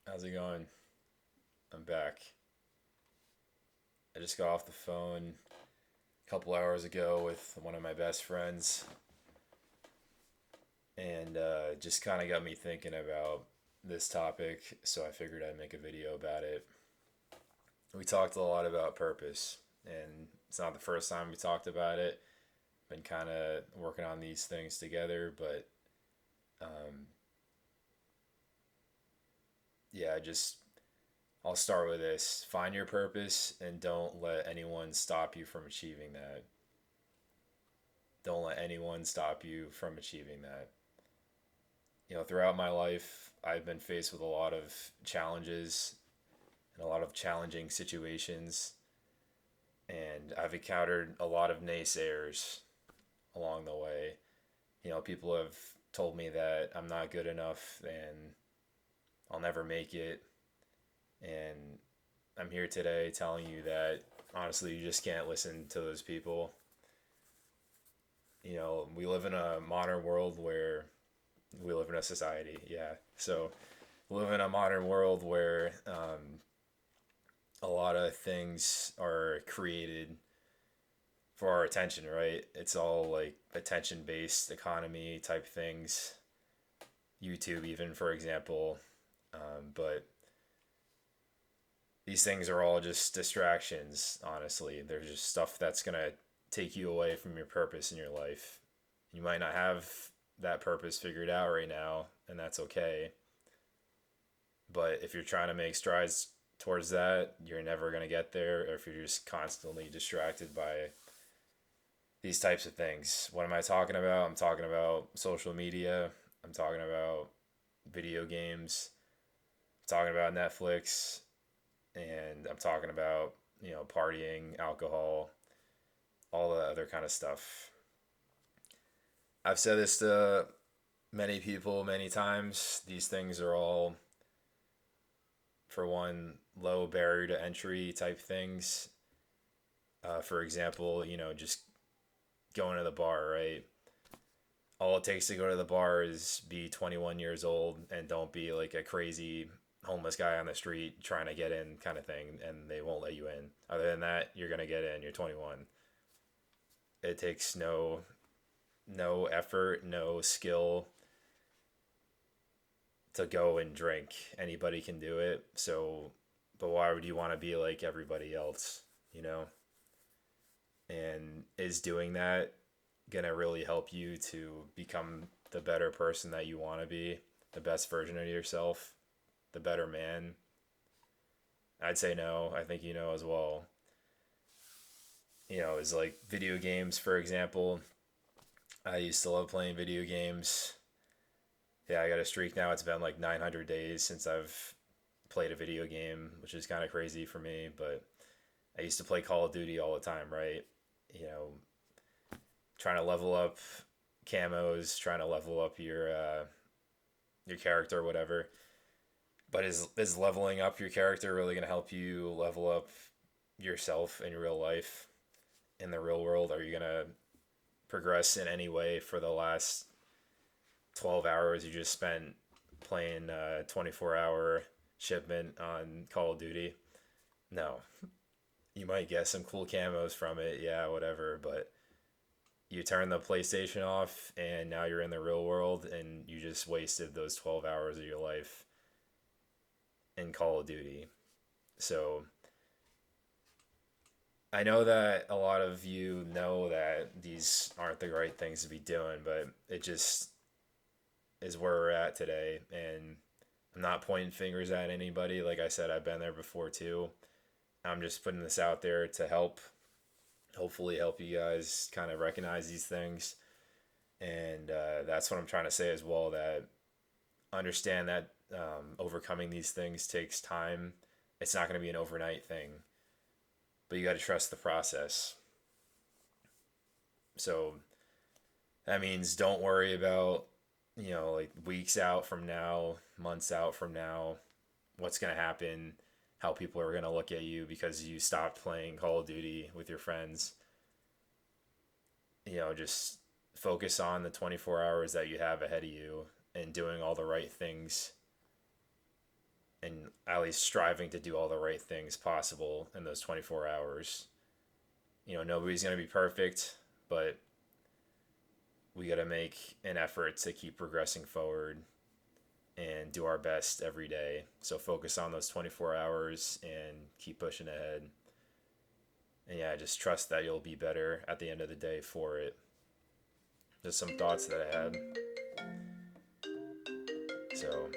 How's it going? I'm back. I just got off the phone a couple hours ago with one of my best friends, and just kind of got me thinking about this topic, so I figured I'd make a video about it. We talked a lot about purpose, and it's not the first time we talked about it. Been kind of working on these things together, but um, yeah, just I'll start with this. Find your purpose and don't let anyone stop you from achieving that. Don't let anyone stop you from achieving that. Throughout my life, I've been faced with a lot of challenges and a lot of challenging situations, and I've encountered a lot of naysayers along the way. People have told me that I'm not good enough and I'll never make it, and I'm here today telling you that honestly, you just can't listen to those people. We live in a modern world where we live in a society, yeah. So we live in a modern world where a lot of things are created for our attention, right? It's all like attention based economy type things. YouTube, even for example. But these things are all just distractions, honestly. They're just stuff that's going to take you away from your purpose in your life. You might not have that purpose figured out right now, and that's okay. But if you're trying to make strides towards that, you're never going to get there if you're just constantly distracted by these types of things. What am I talking about? I'm talking about social media. I'm talking about video games. I'm talking about Netflix. And I'm talking about, partying, alcohol, all the other kind of stuff. I've said this to many people many times. These things are all, for one, low barrier to entry type things. For example, just going to the bar, right? All it takes to go to the bar is be 21 years old and don't be like a crazy homeless guy on the street trying to get in kind of thing, and they won't let you in. Other than that, you're going to get in. You're 21. It takes no effort, no skill to go and drink. Anybody can do it. So, but why would you want to be like everybody else, you know? And is doing that gonna really help you to become the better person that you want to be, the best version of yourself, the better man? I'd say no. I think you know as well. Is like video games, for example. I used to love playing video games. Yeah, I got a streak now. It's been like 900 days since I've played a video game, which is kind of crazy for me. But I used to play Call of Duty all the time, right? You know, trying to level up camos, trying to level up your character, or whatever. But is leveling up your character really going to help you level up yourself in real life, in the real world? Are you going to progress in any way for the last 12 hours you just spent playing a 24-hour shipment on Call of Duty? No. You might get some cool camos from it, yeah, whatever, but you turn the PlayStation off and now you're in the real world and you just wasted those 12 hours of your life in Call of Duty. So I know that a lot of you know that these aren't the right things to be doing, but it just is where we're at today. And I'm not pointing fingers at anybody. Like I said, I've been there before too. I'm just putting this out there to hopefully help you guys kind of recognize these things. And that's what I'm trying to say as well, that understand that overcoming these things takes time. It's not going to be an overnight thing, but you got to trust the process. So that means don't worry about, like weeks out from now, months out from now, what's going to happen, how people are going to look at you because you stopped playing Call of Duty with your friends. Just focus on the 24 hours that you have ahead of you and doing all the right things and at least striving to do all the right things possible in those 24 hours. Nobody's going to be perfect, but we got to make an effort to keep progressing forward and do our best every day. So focus on those 24 hours and keep pushing ahead. And yeah, just trust that you'll be better at the end of the day for it. Just some thoughts that I had. So